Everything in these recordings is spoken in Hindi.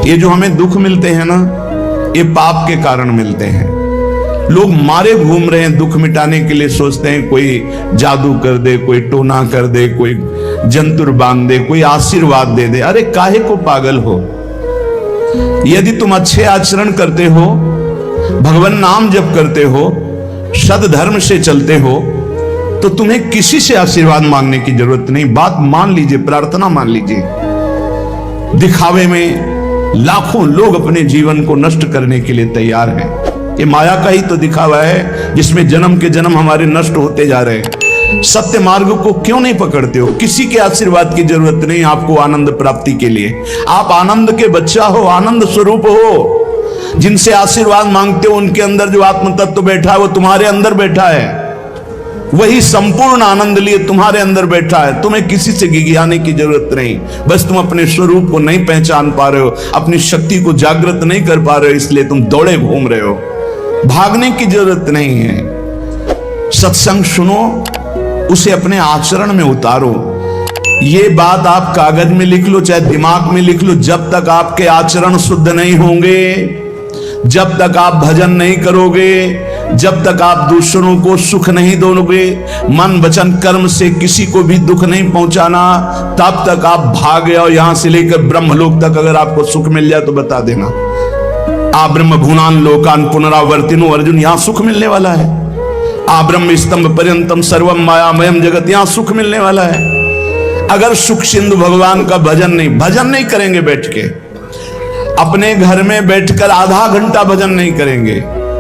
ये जो हमें दुख मिलते हैं ना, ये पाप के कारण मिलते हैं। लोग मारे घूम रहे हैं दुख मिटाने के लिए, सोचते हैं कोई जादू कर दे, कोई टोना कर दे, कोई जंतुर बांध दे, कोई आशीर्वाद दे दे। अरे काहे को पागल हो? यदि तुम अच्छे आचरण करते हो, भगवान नाम जप करते हो, सद धर्म से चलते हो, तो तुम्हें किसी से आशीर्वाद मांगने की जरूरत नहीं। बात मान लीजिए, प्रार्थना मान लीजिए। दिखावे में लाखों लोग अपने जीवन को नष्ट करने के लिए तैयार हैं। ये माया का ही तो दिखावा है जिसमें जन्म के जन्म हमारे नष्ट होते जा रहे हैं। सत्य मार्ग को क्यों नहीं पकड़ते हो? किसी के आशीर्वाद की जरूरत नहीं आपको आनंद प्राप्ति के लिए। आप आनंद के बच्चा हो, आनंद स्वरूप हो। जिनसे आशीर्वाद मांगते हो उनके अंदर जो आत्म तत्व बैठा है वो तुम्हारे अंदर बैठा है। वही संपूर्ण आनंद लिए तुम्हारे अंदर बैठा है। तुम्हें किसी से गिगियाने की जरूरत नहीं। बस तुम अपने स्वरूप को नहीं पहचान पा रहे हो, अपनी शक्ति को जागृत नहीं कर पा रहे हो, इसलिए तुम दौड़े घूम रहे हो। भागने की जरूरत नहीं है। सत्संग सुनो, उसे अपने आचरण में उतारो। ये बात आप कागज में लिख लो, चाहे दिमाग में लिख लो। जब तक आपके आचरण शुद्ध नहीं होंगे, जब तक आप भजन नहीं करोगे, जब तक आप दूसरों को सुख नहीं दोगे, मन वचन कर्म से किसी को भी दुख नहीं पहुंचाना, तब तक आप भागे। और यहां से लेकर ब्रह्मलोक तक अगर आपको सुख मिल जाए तो बता देना। आ ब्रह्म भूनान लोकान पुनरावर्तिनो, अर्जुन यहां सुख मिलने वाला है। आ ब्रह्म स्तंभ पर्यंतम सर्वम मायामयम जगत, यहां सुख मिलने वाला है। अगर सुख सिंधु भगवान का भजन नहीं करेंगे, बैठ के अपने घर में बैठकर आधा घंटा भजन नहीं करेंगे,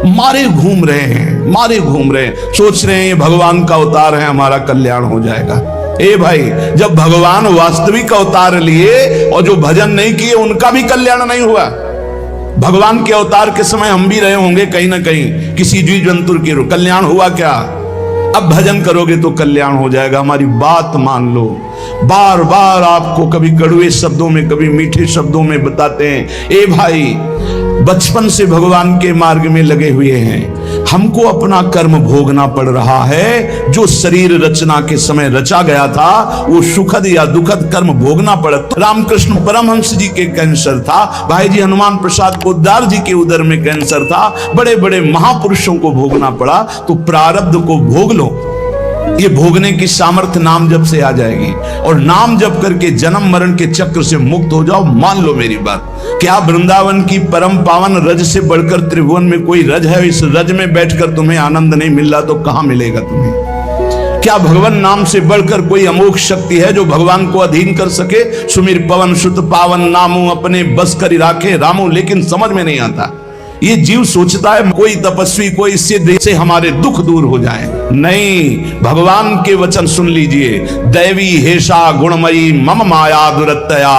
मारे घूम रहे हैं, सोच रहे हैं ये भगवान का अवतार है, हमारा कल्याण हो जाएगा। ए भाई, जब भगवान वास्तविक अवतार लिए और जो भजन नहीं किए उनका भी कल्याण नहीं हुआ। भगवान के अवतार के समय हम भी रहे होंगे कहीं ना कहीं, किसी जीव जंतु के कल्याण हुआ क्या? अब भजन करोगे तो कल्याण हो जाएगा। हमारी बात मान लो। बार बार आपको कभी कड़वे शब्दों में, कभी मीठे शब्दों में बताते हैं। ए भाई, बचपन से भगवान के मार्ग में लगे हुए हैं, हमको अपना कर्म भोगना पड़ रहा है। जो शरीर रचना के समय रचा गया था, वो सुखद या दुखद कर्म भोगना पड़ा। रामकृष्ण परमहंस जी के कैंसर था, भाई जी हनुमान प्रसाद पोद्दार जी के उदर में कैंसर था, बड़े बड़े महापुरुषों को भोगना पड़ा। तो प्रारब्ध को भोग लो। ये भोगने की सामर्थ्य नाम जप से आ जाएगी, और नाम जप करके जन्म मरण के चक्र से मुक्त हो जाओ। मान लो मेरी बात। क्या वृंदावन की परम पावन रज से बढ़कर त्रिभुवन में कोई रज है? इस रज में बैठकर तुम्हें आनंद नहीं मिल रहा तो कहां मिलेगा तुम्हें? क्या भगवान नाम से बढ़कर कोई अमोघ शक्ति है जो भगवान को अधीन कर सके? सुमिर पवन सुत पावन नामू अपने बस कर राखे रामू। लेकिन समझ में नहीं आता। ये जीव सोचता है कोई तपस्वी, कोई सिद्ध से हमारे दुख दूर हो जाए। नहीं, भगवान के वचन सुन लीजिए। दैवी हेषा गुणमयी मम माया दुरत्तया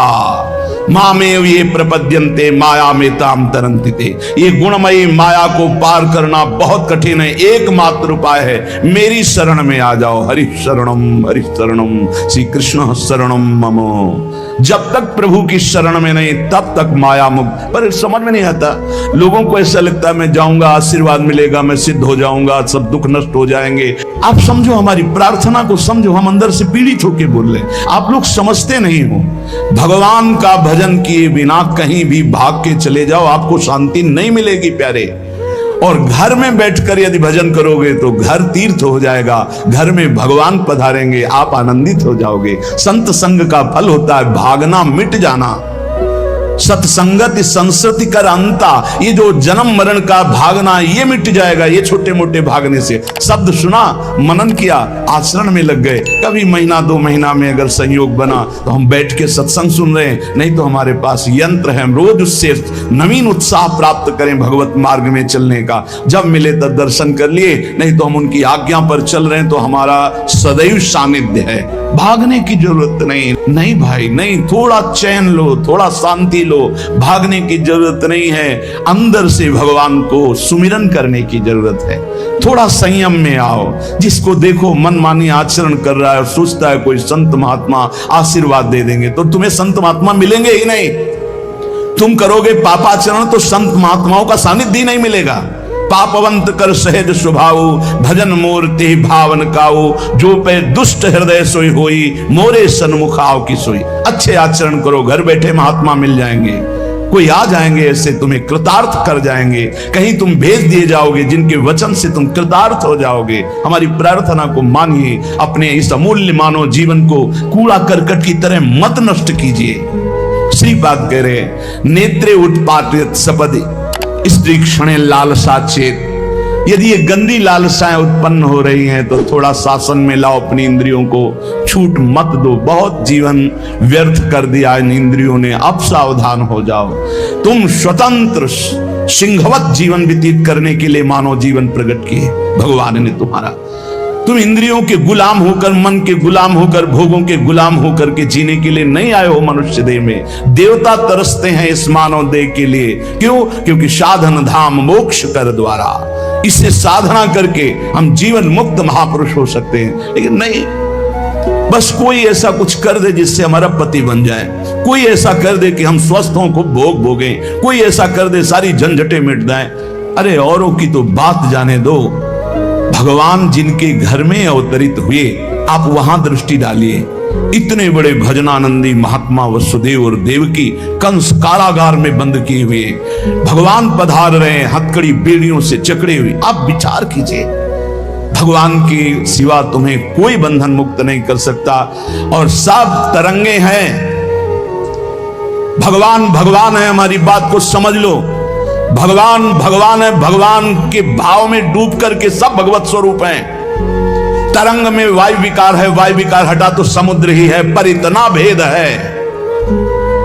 मामेव ये प्रपद्यन्ते माया में ताम तरन्ति ते। ये गुणमयी माया को पार करना बहुत कठिन है। एकमात्र उपाय है, मेरी शरण में आ जाओ। हरि शरणम श्री कृष्ण शरणम मम। जब तक प्रभु की शरण में नहीं, तब तक माया मुक्त। पर समझ में नहीं आता। लोगों को ऐसा लगता है मैं जाऊंगा, आशीर्वाद मिलेगा, मैं सिद्ध हो जाऊंगा, सब दुख नष्ट हो जाएंगे। आप समझो, हमारी प्रार्थना को समझो। हम अंदर से पीड़ित होकर बोल रहे। आप लोग समझते नहीं हो। भगवान का भजन किए बिना कहीं भी भाग के चले जाओ, आपको शांति नहीं मिलेगी प्यारे। और घर में बैठकर यदि भजन करोगे तो घर तीर्थ हो जाएगा। घर में भगवान पधारेंगे, आप आनंदित हो जाओगे। संत संग का फल होता है भागना, मिट जाना। सत्संगत संस्कृति कर अंता। ये जो जन्म मरण का भागना, ये मिट जाएगा। ये छोटे मोटे भागने से। शब्द सुना, मनन किया, आचरण में लग गए। कभी महीना 2 महीना में अगर संयोग बना तो हम बैठ के सत्संग सुन रहे हैं, नहीं तो हमारे पास यंत्र है। हम रोज उससे नवीन उत्साह प्राप्त करें भगवत मार्ग में चलने का। जब मिले तब दर्शन कर लिए, नहीं तो हम उनकी आज्ञा पर चल रहे हैं तो हमारा सदैव सानिध्य है। भागने की जरूरत नहीं भाई, नहीं। थोड़ा चैन लो, थोड़ा शांति लो। भागने की जरूरत नहीं है। अंदर से भगवान को सुमिरन करने की जरूरत है। थोड़ा संयम में आओ। जिसको देखो मनमानी आचरण कर रहा है, सोचता है कोई संत महात्मा आशीर्वाद दे देंगे, तो तुम्हें संत महात्मा मिलेंगे ही नहीं। तुम करोगे पापाचरण तो संत महात्माओं का सानिध्य ही नहीं मिलेगा। पापवंत कर सहज स्वभाव, भजन मूर्ति भावन काऊ। जो पे दुष्ट हृदय सोई होई, मोरे सन्मुख आओ की सोई। अच्छे आचरण करो, घर बैठे महात्मा मिल जाएंगे। कोई आ जाएंगे ऐसे तुम्हें कृतार्थ कर जाएंगे, कहीं तुम भेज दिए जाओगे जिनके वचन से तुम कृतार्थ हो जाओगे। हमारी प्रार्थना को मानिए, अपने इस अमूल्य मानव जीवन को कूड़ा करकट की तरह मत नष्ट कीजिए। श्रीपाद कह रहे हैं, नेत्रे उत्पाटित सपदि स्त्री क्षणे लालसा चेत। यदि ये गंदी लालसाएं उत्पन्न हो रही हैं तो थोड़ा शासन में लाओ अपनी इंद्रियों को, छूट मत दो। बहुत जीवन व्यर्थ कर दिया इन इंद्रियों ने, अब सावधान हो जाओ। तुम स्वतंत्र सिंहवत जीवन व्यतीत करने के लिए मानव जीवन प्रकट किए भगवान ने तुम्हारा। तुम इंद्रियों के गुलाम होकर, मन के गुलाम होकर, भोगों के गुलाम होकर के जीने के लिए नहीं आए हो मनुष्य देह में। देवता तरसते हैं इस मानव देह के लिए। क्यों? क्योंकि साधन धाम मोक्ष कर द्वारा, इससे साधना करके हम जीवन मुक्त महापुरुष हो सकते हैं। लेकिन नहीं, बस कोई ऐसा कुछ कर दे जिससे हमारा पति बन जाए, कोई ऐसा कर दे कि हम स्वस्थ हों, को भोग भोगें, कोई ऐसा कर दे सारी झंझटें मिट जाएं। अरे औरों की तो बात जाने दो, भगवान जिनके घर में अवतरित हुए आप वहां दृष्टि डालिए। इतने बड़े भजनानंदी महात्मा वसुदेव और देवकी कंस कारागार में बंद किए हुए भगवान पधार रहे हैं, हथकड़ी बेड़ियों से जकड़े हुए। आप विचार कीजिए, भगवान के सिवा तुम्हें कोई बंधन मुक्त नहीं कर सकता। और सब तरंगे हैं, भगवान भगवान है, हमारी बात को समझ लो। भगवान भगवान है, भगवान के भाव में डूब करके सब भगवत स्वरूप हैं। तरंग में वायु विकार है, वायु विकार हटा तो समुद्र ही है। पर इतना भेद है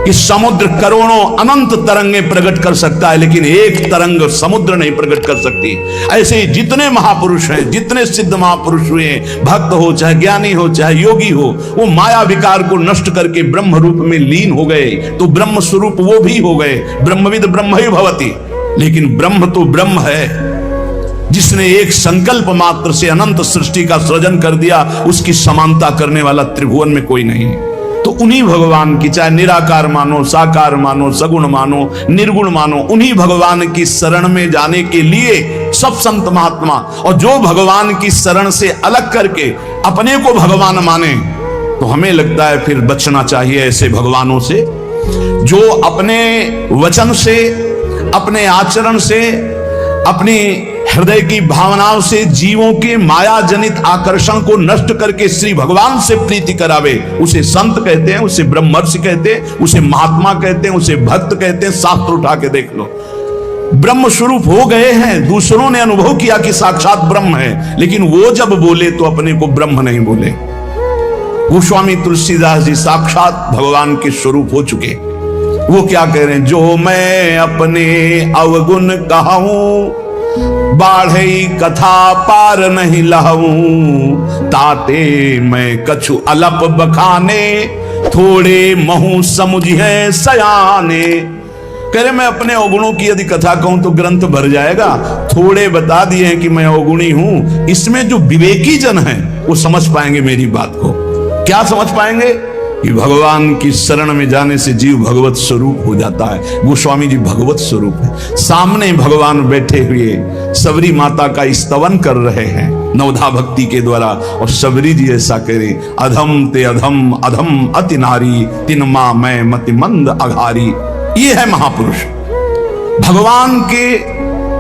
कि समुद्र करोड़ों अनंत तरंगे प्रकट कर सकता है, लेकिन एक तरंग समुद्र नहीं प्रकट कर सकती। ऐसे ही जितने महापुरुष हैं, जितने सिद्ध महापुरुष हुए हैं, भक्त हो चाहे ज्ञानी हो चाहे योगी हो, वो माया विकार को नष्ट करके ब्रह्म रूप में लीन हो गए, तो ब्रह्म स्वरूप वो भी हो गए। ब्रह्मविद ब्रह्म ही भवति। लेकिन ब्रह्म तो ब्रह्म है, जिसने एक संकल्प मात्र से अनंत सृष्टि का सृजन कर दिया, उसकी समानता करने वाला त्रिभुवन में कोई नहीं है। तो उन्हीं भगवान की, चाहे निराकार मानो, साकार मानो, सगुण मानो, निर्गुण मानो, उन्हीं भगवान की शरण में जाने के लिए सब संत महात्मा, और जो भगवान की शरण से अलग करके अपने को भगवान माने, तो हमें लगता है फिर बचना चाहिए ऐसे भगवानों से, जो अपने वचन से, अपने आचरण से, अपनी हृदय की भावनाओं से जीवों के माया जनित आकर्षण को नष्ट करके श्री भगवान से प्रीति करावे। उसे संत कहते हैं, उसे ब्रह्मर्षि कहते हैं, उसे महात्मा कहते हैं, उसे भक्त कहते हैं। शास्त्र उठा के देख लो, ब्रह्म स्वरूप हो गए हैं। दूसरों ने अनुभव किया कि साक्षात ब्रह्म है, लेकिन वो जब बोले तो अपने को ब्रह्म नहीं बोले। गोस्वामी तुलसीदास जी साक्षात भगवान के स्वरूप हो चुके। वो क्या कह रहे हैं? जो मैं अपने अवगुण कहूं, बाढ़े कथा पार नहीं लहूं, ताते मैं कछु अलप बखाने, थोड़े महू समुझे सयाने। कह रहे मैं अपने अवगुणों की यदि कथा कहूं तो ग्रंथ भर जाएगा। थोड़े बता दिए हैं कि मैं अवगुणी हूं। इसमें जो विवेकी जन है वो समझ पाएंगे मेरी बात को। क्या समझ पाएंगे? कि भगवान की शरण में जाने से जीव भगवत स्वरूप हो जाता है। गोस्वामी जी भगवत स्वरूप है, सामने भगवान बैठे हुए सबरी माता का स्तवन कर रहे हैं नवधा भक्ति के द्वारा। और सबरी जी ऐसा करें, अधम ते अधम, अधम अति नारी, तिन मां मैं मति मंद अघारी। ये है महापुरुष। भगवान के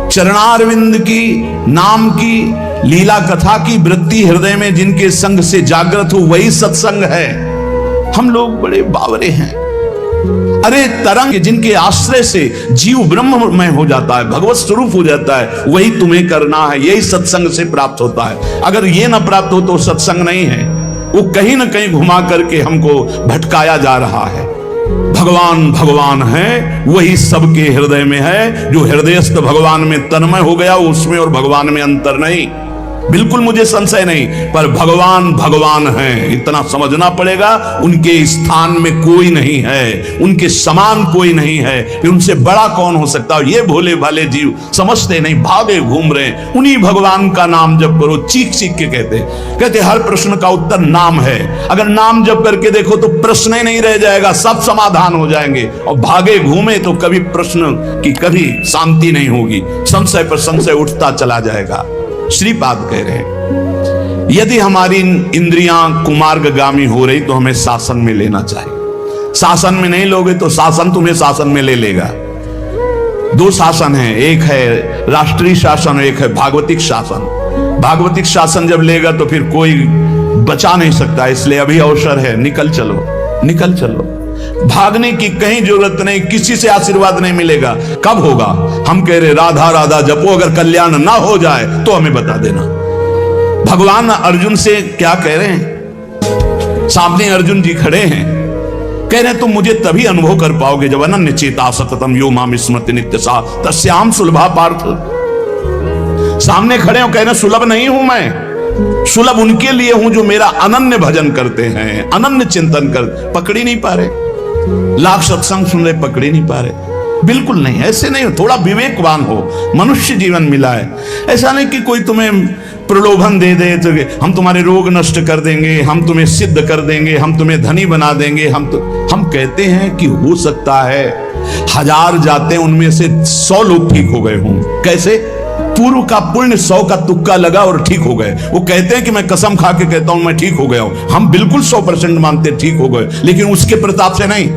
चरणारविंद की, नाम की, लीला कथा की वृत्ति हृदय में जिनके संग से जागृत हो, वही सत्संग है। हम लोग बड़े बावरे हैं। अरे तरंग जिनके आश्रय से जीव ब्रह्ममय हो जाता है, भगवत स्वरूप हो जाता है, वही तुम्हें करना है। यही सत्संग से प्राप्त होता है। अगर ये ना प्राप्त हो तो सत्संग नहीं है। वो कहीं ना कहीं घुमा करके हमको भटकाया जा रहा है। भगवान भगवान है, वही सबके हृदय में है। जो हृदयस्थ भगवान में तन्मय हो गया, उसमें और भगवान में अंतर नहीं। बिल्कुल मुझे संशय नहीं, पर भगवान भगवान हैं, इतना समझना पड़ेगा। उनके स्थान में कोई नहीं है, उनके समान कोई नहीं है, फिर उनसे बड़ा कौन हो सकता है? ये भोले भाले जीव समझते नहीं, भागे घूम रहे हैं। उन्हीं भगवान का नाम जप करो, चीख चीख के कहते हर प्रश्न का उत्तर नाम है। अगर नाम जप करके देखो तो प्रश्न ही नहीं रह जाएगा, सब समाधान हो जाएंगे। और भागे घूमे तो कभी प्रश्न की कभी शांति नहीं होगी, संशय पर संशय उठता चला जाएगा। श्रीपाद कह रहे हैं, यदि हमारी इंद्रियां कुमार्गगामी हो रही तो हमें शासन में लेना चाहिए। शासन में नहीं लोगे तो शासन तुम्हें शासन में ले लेगा। दो शासन है, एक है राष्ट्रीय शासन और एक है भागवतिक शासन। भागवतिक शासन जब लेगा तो फिर कोई बचा नहीं सकता, इसलिए अभी अवसर है, निकल चलो, निकल चलो। भागने की कहीं जरूरत नहीं, किसी से आशीर्वाद नहीं मिलेगा। कब होगा? हम कह रहे राधा राधा जपो, अगर कल्याण ना हो जाए तो हमें बता देना। भगवान अर्जुन से क्या कह रहे हैं? सामने अर्जुन जी खड़े हैं, कह रहे तुम मुझे तभी अनुभव कर पाओगे जब अनन्य चेता सततम यो माम स्मृति नित्य सा तस्याम सुलभा पार्थ। सामने खड़े हो, कह रहे सुलभ नहीं हूं मैं, सुलभ उनके लिए हूं जो मेरा अनन्य भजन करते हैं, अनन्य चिंतन कर। पकड़ ही नहीं पा रहे, लाख सत्संग सुन रहे, पकड़ ही नहीं पा रहे। बिल्कुल नहीं, ऐसे नहीं हो। थोड़ा विवेकवान हो, मनुष्य जीवन मिला है। ऐसा नहीं कि कोई तुम्हें प्रलोभन दे दे तो हम तुम्हारे रोग नष्ट कर देंगे, हम तुम्हें सिद्ध कर देंगे, हम तुम्हें धनी बना देंगे। हम कहते हैं कि हो सकता है 1000 जाते उनमें से 100 लोग ठीक हो गए हों। कैसे? पूर्व का पुण्य 100 का तुक्का लगा और ठीक हो गए। वो कहते हैं कि मैं कसम खा के कहता हूं मैं ठीक हो गया हूं। हम बिल्कुल 100% मानते ठीक हो गए, लेकिन उसके प्रताप से नहीं,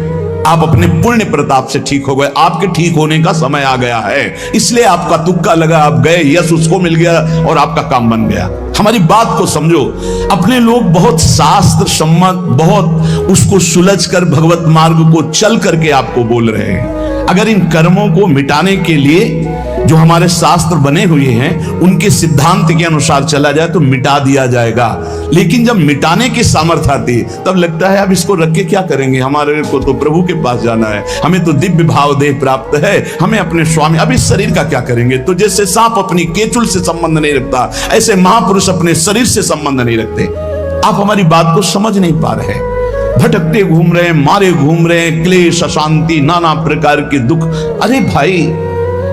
आप अपने पुण्य प्रताप से ठीक हो गए। आपके ठीक होने का समय आ गया है, इसलिए आपका तुक्का लगा, आप गए, यश उसको मिल गया और आपका काम बन गया। हमारी बात को समझो। अपने लोग बहुत शास्त्र सम्मत, बहुत उसको सुलझ कर भगवत मार्ग को चल करके आपको बोल रहे हैं। अगर इन कर्मों को मिटाने के लिए जो हमारे शास्त्र बने हुए हैं उनके सिद्धांत के अनुसार चला जाए तो मिटा दिया जाएगा। लेकिन जब मिटाने की सामर्थ्य आती तब लगता है अब इसको रख के क्या करेंगे, हमारे को तो प्रभु के पास जाना है, हमें तो दिव्य भाव देह प्राप्त है, हमें अपने स्वामी, अब इस शरीर का क्या करेंगे। तो जैसे सांप अपनी केचुल से संबंध नहीं रखता, ऐसे महापुरुष अपने शरीर से संबंध नहीं रखते। आप हमारी बात को समझ नहीं पा रहे, भटकते घूम रहे हैं, मारे घूम रहे हैं, क्लेश, अशांति, नाना प्रकार के दुख। अरे भाई,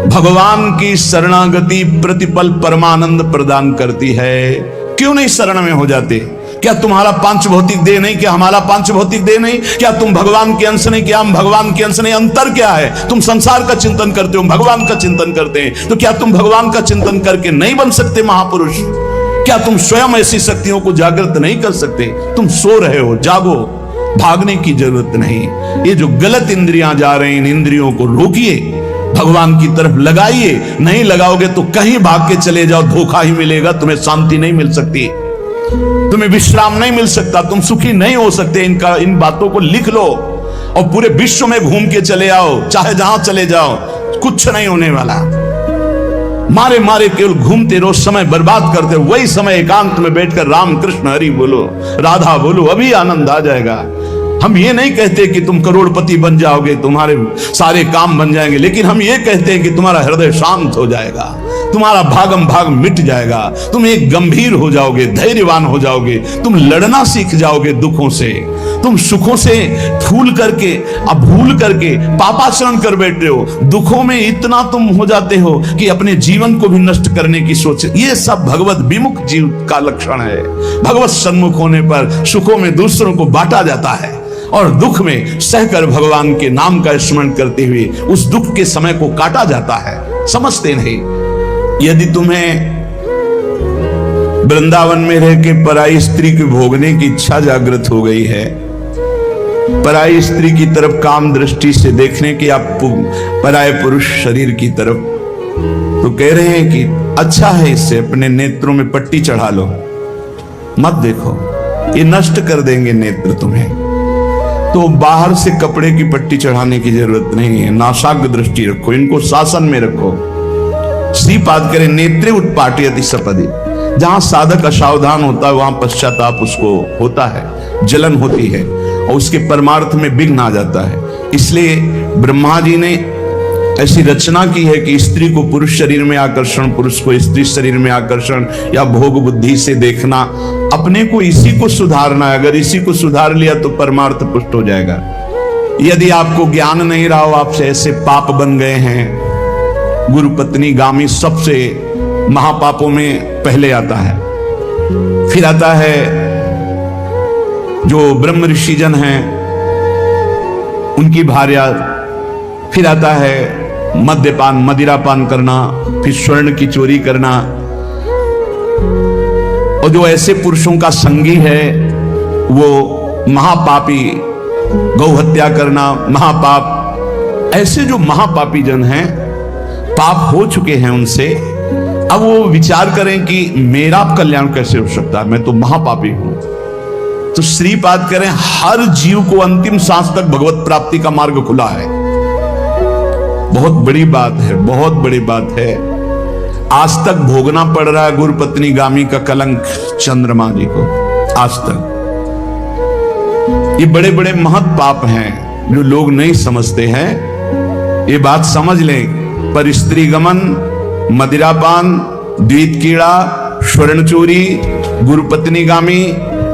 भगवान की शरणागति प्रतिपल परमानंद प्रदान करती है। क्यों नहीं शरण में हो जाते? क्या तुम्हारा पांच भौतिक देह नहीं? क्या हमारा पांच भौतिक देह नहीं? क्या तुम भगवान के अंश नहीं? क्या हम भगवान के अंश नहीं? अंतर क्या है? तुम संसार का चिंतन करते हो, भगवान का चिंतन करते हैं, तो क्या तुम भगवान का चिंतन करके नहीं बन सकते महापुरुष? क्या तुम स्वयं ऐसी शक्तियों को जागृत नहीं कर सकते? तुम सो रहे हो, जागो, भागने की जरूरत नहीं। ये जो गलत इंद्रियां जा रही हैं, इन इंद्रियों को रोकिए, भगवान की तरफ लगाइए। नहीं लगाओगे तो कहीं भाग के चले जाओ, धोखा ही मिलेगा, तुम्हें शांति नहीं मिल सकती, तुम्हें विश्राम नहीं मिल सकता, तुम सुखी नहीं हो सकते। इन बातों को लिख लो और पूरे विश्व में घूम के चले आओ, चाहे जहां चले जाओ, कुछ नहीं होने वाला। मारे मारे केवल घूमते रहो, समय बर्बाद करते हो। वही समय एकांत में बैठकर राम कृष्ण हरि बोलो, राधा बोलो, अभी आनंद आ जाएगा। हम ये नहीं कहते कि तुम करोड़पति बन जाओगे, तुम्हारे सारे काम बन जाएंगे, लेकिन हम ये कहते हैं कि तुम्हारा हृदय शांत हो जाएगा, तुम्हारा भागम भाग मिट जाएगा, तुम एक गंभीर हो जाओगे, धैर्यवान हो जाओगे, तुम लड़ना सीख जाओगे दुखों से, तुम सुखों से भूल करके पापाचरण कर बैठे हो। दुखों में इतना तुम हो जाते हो कि अपने जीवन को भी नष्ट करने की सोच। ये सब भगवत विमुख जीव का लक्षण है। भगवत सन्मुख होने पर सुखों में दूसरों को बांटा जाता है और दुख में सहकर भगवान के नाम का स्मरण करते हुए उस दुख के समय को काटा जाता है। समझते नहीं। यदि तुम्हें वृंदावन में रह के पराई स्त्री की भोगने की इच्छा जागृत हो गई है, पराई स्त्री की तरफ काम दृष्टि से देखने की, आप पराये पुरुष शरीर की तरफ, तो कह रहे हैं कि अच्छा है, इससे अपने नेत्रों में पट्टी चढ़ा लो, मत देखो, ये नष्ट कर देंगे नेत्र तुम्हें। तो बाहर से कपड़े की पट्टी चढ़ाने की जरूरत नहीं है, नासाग्र दृष्टि रखो, इनको शासन में रखो। श्रीपाद करे नेत्रे उत्पाटयति सपदि। जहां साधक असावधान होता है वहां पश्चाताप उसको होता है, जलन होती है और उसके परमार्थ में विघ्न आ जाता है। इसलिए ब्रह्मा जी ने ऐसी रचना की है कि स्त्री को पुरुष शरीर में आकर्षण, पुरुष को स्त्री शरीर में आकर्षण, या भोग बुद्धि से देखना। अपने को इसी को सुधारना है। अगर इसी को सुधार लिया तो परमार्थ पुष्ट हो जाएगा। यदि आपको ज्ञान नहीं रहा हो, आपसे ऐसे पाप बन गए हैं, गुरु पत्नी गामी सबसे महापापों में पहले आता है, फिर आता है जो ब्रह्म ऋषिजन हैं उनकी भार्या, फिर आता है मद्यपान, मदिरापान करना, फिर स्वर्ण की चोरी करना। और जो ऐसे पुरुषों का संगी है वो महापापी, गौ हत्या करना महापाप। ऐसे जो महापापी जन हैं पाप हो चुके हैं उनसे, अब वो विचार करें कि मेरा कल्याण कैसे हो सकता है, मैं तो महापापी हूं। तो श्रीपाद करें हर जीव को अंतिम सांस तक भगवत प्राप्ति का मार्ग खुला है। बहुत बड़ी बात है, बहुत बड़ी बात है। आज तक भोगना पड़ रहा है गुरुपत्नी गामी का कलंक चंद्रमा जी को, आज तक। ये बड़े बड़े महत् पाप हैं जो लोग नहीं समझते हैं। ये बात समझ लें, पर स्त्री गमन, मदिरापान, द्वित कीड़ा, स्वर्ण चोरी, गुरुपत्नी गामी,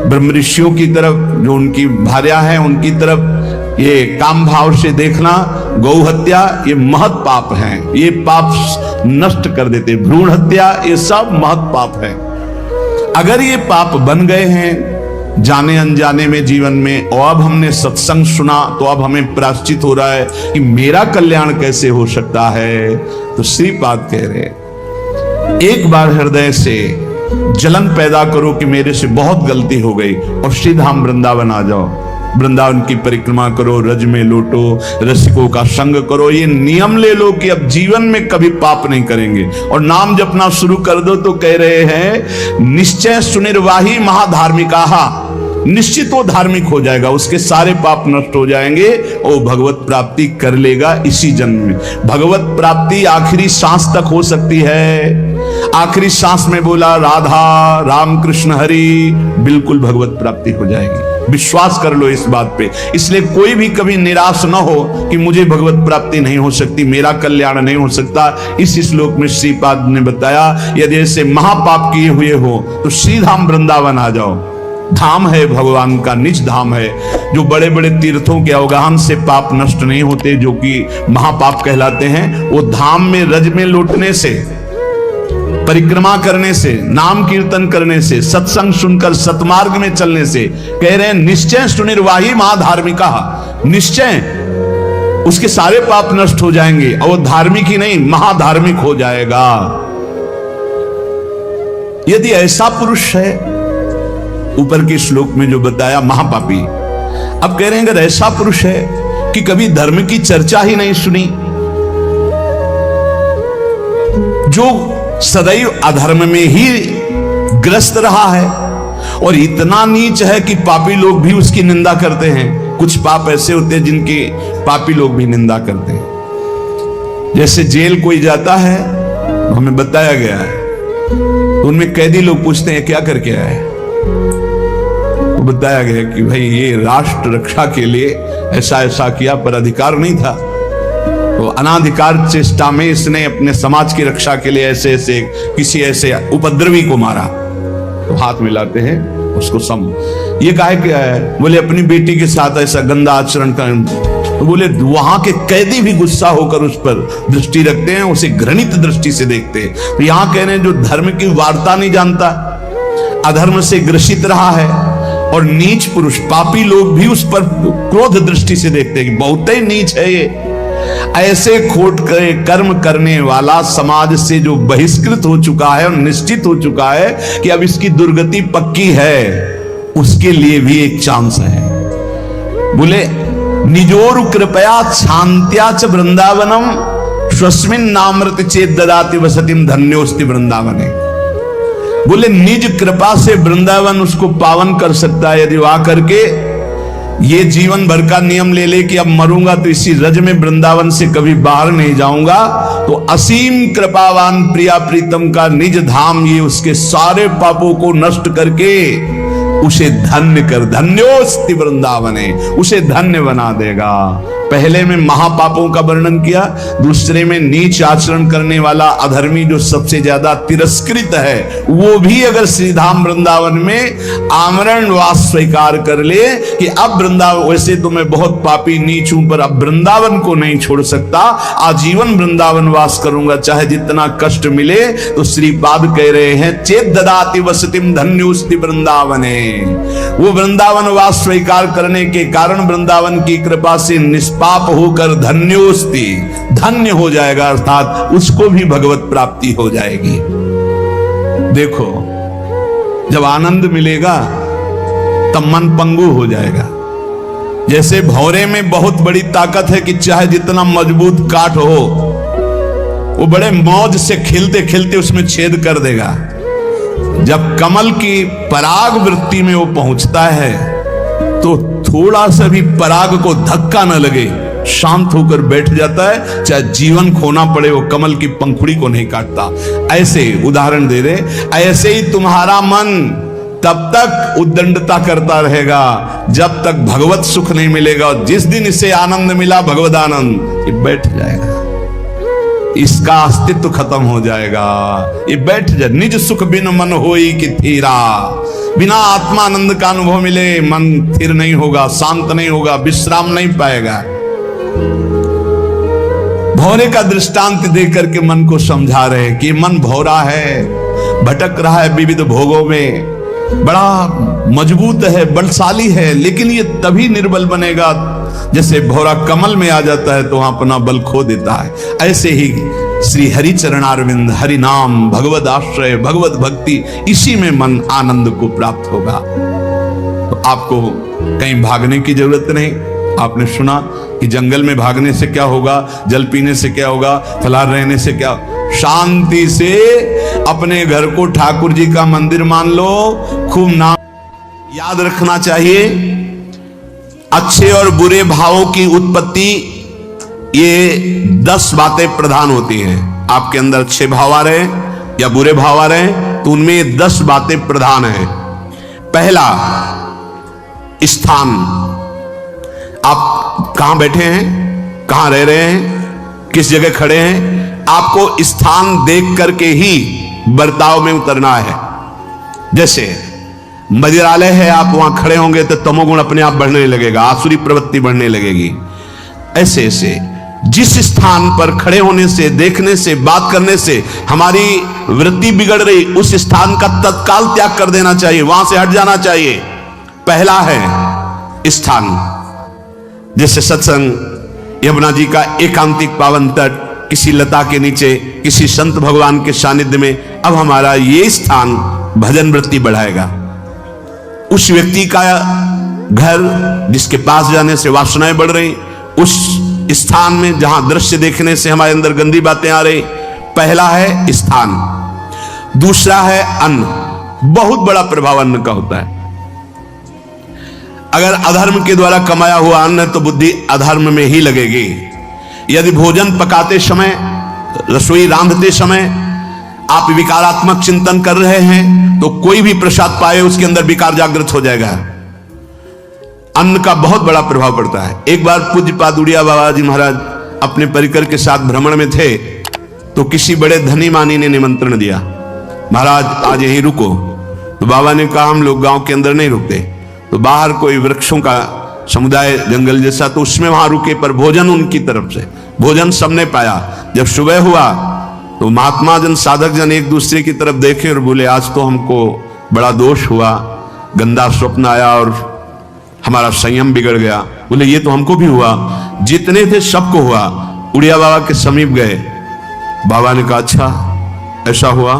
ब्रह्म ऋषियों की तरफ जो उनकी भार्या है उनकी तरफ ये काम भाव से देखना, गौ हत्या, ये महत् पाप हैं। ये पाप नष्ट कर देते। भ्रूण हत्या, ये सब महत् पाप है। अगर ये पाप बन गए हैं जाने अनजाने में जीवन में, और अब हमने सत्संग सुना तो अब हमें प्रायश्चित हो रहा है कि मेरा कल्याण कैसे हो सकता है। तो श्रीपाद कह रहे एक बार हृदय से जलन पैदा करो कि मेरे से बहुत गलती हो गई, और श्रीधाम वृंदावन आ जाओ। वृंदावन की परिक्रमा करो, रज में लौटो, रसिकों का संग करो। ये नियम ले लो कि अब जीवन में कभी पाप नहीं करेंगे, और नाम जपना शुरू कर दो। तो कह रहे हैं निश्चय सुनिर्वाही महाधार्मिकाहा, निश्चित वो धार्मिक हो जाएगा, उसके सारे पाप नष्ट हो जाएंगे और भगवत प्राप्ति कर लेगा इसी जन्म में। भगवत प्राप्ति आखिरी सांस तक हो सकती है। आखिरी सांस में बोला राधा राम कृष्ण हरि, बिल्कुल भगवत प्राप्ति हो जाएगी। विश्वास कर लो इस बात पे। इसलिए कोई भी कभी निराश ना हो कि मुझे भगवत प्राप्ति नहीं हो सकती, मेरा कल्याण नहीं हो सकता। इस श्लोक में श्रीपाद ने बताया यदि ऐसे महापाप किए हुए हो तो श्रीधाम वृंदावन आ जाओ। धाम है भगवान का, निज धाम है। जो बड़े बड़े तीर्थों के अवगाहन से पाप नष्ट नहीं होते, जो कि महापाप कहलाते हैं, वो धाम में रज में लौटने से, परिक्रमा करने से, नाम कीर्तन करने से, सत्संग सुनकर सतमार्ग में चलने से। कह रहे हैं निश्चय सुनिर्वाही महाधार्मिका, निश्चय उसके सारे पाप नष्ट हो जाएंगे और वो धार्मिक ही नहीं महाधार्मिक हो जाएगा। यदि ऐसा पुरुष है, ऊपर के श्लोक में जो बताया महापापी, अब कह रहे हैं अगर ऐसा पुरुष है कि कभी धर्म की चर्चा ही नहीं सुनी, जो सदैव अधर्म में ही ग्रस्त रहा है, और इतना नीच है कि पापी लोग भी उसकी निंदा करते हैं। कुछ पाप ऐसे होते हैं जिनकी पापी लोग भी निंदा करते हैं। जैसे जेल कोई जाता है, हमें बताया गया है, तो उनमें कैदी लोग पूछते हैं क्या करके आए, तो बताया गया कि भाई ये राष्ट्र रक्षा के लिए ऐसा ऐसा किया, पर अधिकार नहीं था, तो अनाधिकार चेष्टा में इसने अपने समाज की रक्षा के लिए ऐसे ऐसे किसी ऐसे उपद्रवी को मारा। तो हाथ मिलाते हैं उसको ये काहे किया है, बोले अपनी बेटी के साथ ऐसा गंदा आचरण कर। तो बोले वहां के कैदी भी गुस्सा होकर उस पर दृष्टि रखते हैं, उसे घृणित दृष्टि से देखते हैं। तो यहां कह रहे हैं जो धर्म की वार्ता नहीं जानता, अधर्म से ग्रसित रहा है, और नीच पुरुष पापी लोग भी उस पर क्रोध दृष्टि से देखते हैं कि बहुत ही नीच है ये। ऐसे खोट कर्म करने वाला समाज से जो बहिष्कृत हो चुका है और निश्चित हो चुका है कि अब इसकी दुर्गति पक्की है, उसके लिए भी एक चांस है। बोले निजोरु कृपया शांत्या च वृंदावनम स्वस्मिन नामृत चेत ददाति वसतिम धन्योस्ति वृंदावने। बोले निज कृपा से वृंदावन उसको पावन कर सकता है यदि वहां करके ये जीवन भर का नियम ले ले कि अब मरूंगा तो इसी रज में वृंदावन से कभी बाहर नहीं जाऊंगा, तो असीम कृपावान प्रिया प्रीतम का निज धाम ये उसके सारे पापों को नष्ट करके उसे धन्य कर, धन्योस्ति वृंदावने, उसे धन्य बना देगा। पहले में महापापों का वर्णन किया, दूसरे में नीच आचरण करने वाला अधर्मी जो सबसे ज्यादा तिरस्कृत है, वो भी अगर श्रीधाम वृंदावन में आमरण वास स्वीकार कर ले कि अब वृंदावन, वैसे तो मैं बहुत पापी नीच हूं पर अब वृंदावन को नहीं छोड़ सकता, आजीवन वृंदावन वास करूंगा चाहे जितना कष्ट मिले। तो श्रीपाद कह रहे हैं चेत ददाति वसतिम धन्योस्ति वृंदावने। वो वृंदावन वास स्वीकार करने के कारण वृंदावन की कृपा से पाप होकर धन्योस्ति, धन्य हो जाएगा, अर्थात उसको भी भगवत प्राप्ति हो जाएगी। देखो जब आनंद मिलेगा तब मन पंगु हो जाएगा। जैसे भौरे में बहुत बड़ी ताकत है कि चाहे जितना मजबूत काठ हो वो बड़े मौज से खिलते खिलते उसमें छेद कर देगा। जब कमल की पराग वृत्ति में वो पहुंचता है तो थोड़ा सा भी पराग को धक्का न लगे, शांत होकर बैठ जाता है, चाहे जीवन खोना पड़े वो कमल की पंखुड़ी को नहीं काटता। ऐसे उदाहरण दे दे, ऐसे ही तुम्हारा मन तब तक उद्दंडता करता रहेगा जब तक भगवत सुख नहीं मिलेगा। और जिस दिन इसे आनंद मिला, भगवद आनंद, ये बैठ जाएगा, इसका अस्तित्व खत्म हो जाएगा, ये बैठ जाए। निज सुख बिन मन होई कि थीरा, बिना आत्मानंद का अनुभव मिले मन स्थिर नहीं होगा, शांत नहीं होगा, विश्राम नहीं पाएगा। भौरे का दृष्टांत देकर के मन को समझा रहे कि मन भौरा है, भटक रहा है विविध भोगों में, बड़ा मजबूत है, बलशाली है, लेकिन ये तभी निर्बल बनेगा जैसे भौरा कमल में आ जाता है तो वहां अपना बल खो देता है। ऐसे ही श्री हरि चरणारविंद, हरि नाम, भगवद आश्रय, भगवत भक्ति, इसी में मन आनंद को प्राप्त होगा। तो आपको कहीं भागने की जरूरत नहीं। आपने सुना कि जंगल में भागने से क्या होगा, जल पीने से क्या होगा, फलाहार रहने से क्या, शांति से अपने घर को ठाकुर जी का मंदिर मान लो, खूब नाम याद रखना चाहिए। अच्छे और बुरे भावों की उत्पत्ति, ये 10 बातें प्रधान होती हैं। आपके अंदर अच्छे भाव आ रहे हैं या बुरे भाव आ रहे हैं तो उनमें 10 बातें प्रधान हैं। पहला, स्थान। आप कहां बैठे हैं, कहां रह रहे हैं, किस जगह खड़े हैं, आपको स्थान देख करके ही बर्ताव में उतरना है। जैसे मंदिरालय है, आप वहां खड़े होंगे तो तमोगुण अपने आप बढ़ने लगेगा, आसुरी प्रवृत्ति बढ़ने लगेगी। ऐसे ऐसे जिस स्थान पर खड़े होने से, देखने से, बात करने से हमारी वृत्ति बिगड़ रही, उस स्थान का तत्काल त्याग कर देना चाहिए, वहां से हट जाना चाहिए। पहला है स्थान। जैसे सत्संग, यमुना जी का एकांतिक पावन तट, किसी लता के नीचे, किसी संत भगवान के सानिध्य में, अब हमारा ये स्थान भजन वृत्ति बढ़ाएगा। उस व्यक्ति का घर जिसके पास जाने से वासनाएं बढ़ रही, उस स्थान में जहां दृश्य देखने से हमारे अंदर गंदी बातें आ रही, पहला है स्थान। दूसरा है अन्न। बहुत बड़ा प्रभाव अन्न का होता है। अगर अधर्म के द्वारा कमाया हुआ अन्न है तो बुद्धि अधर्म में ही लगेगी। यदि भोजन पकाते समय, रसोई रांधते समय आप विकारात्मक चिंतन कर रहे हैं तो कोई भी प्रसाद पाए उसके अंदर विकार जागृत हो जाएगा। अन्न का बहुत बड़ा प्रभाव पड़ता है। एक बार पूज्य पादुड़िया बाबा जी महाराज अपने परिकर के साथ भ्रमण में थे तो किसी बड़े धनी मानी ने निमंत्रण दिया, महाराज आज यहीं रुको। तो बाबा ने कहा हम लोग गांव के अंदर नहीं रुकते, तो बाहर कोई वृक्षों का समुदाय, जंगल जैसा, तो उसमें वहां रुके, पर भोजन उनकी तरफ से, भोजन सबने पाया। जब सुबह हुआ तो महात्मा जन, साधक जन एक दूसरे की तरफ देखे और बोले आज तो हमको बड़ा दोष हुआ, गंदा स्वप्न आया और हमारा संयम बिगड़ गया। बोले ये तो हमको भी हुआ, जितने थे सबको हुआ। उड़िया बाबा के समीप गए, बाबा ने कहा अच्छा ऐसा हुआ,